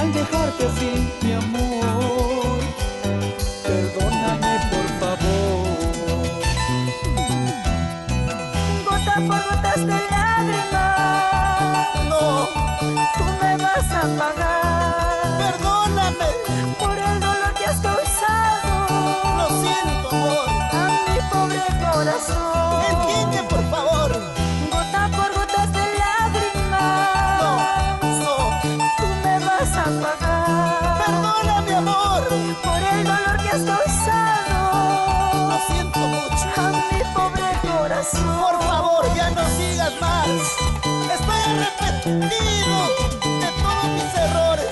al dejarte así, mi amor. Perdóname, por favor. Gota por gotas de lágrimas, No, tú me vas a pagar perdóname. por el dolor que has causado Lo siento, amor. a mi pobre corazón. Entiende, por favor. Gota por gotas de lágrimas, No, tú me vas a pagar perdóname, amor. por el dolor que has causado Lo siento mucho. a mi pobre corazón. Por favor, ya no sigas más. Estoy arrepentido de todos mis errores.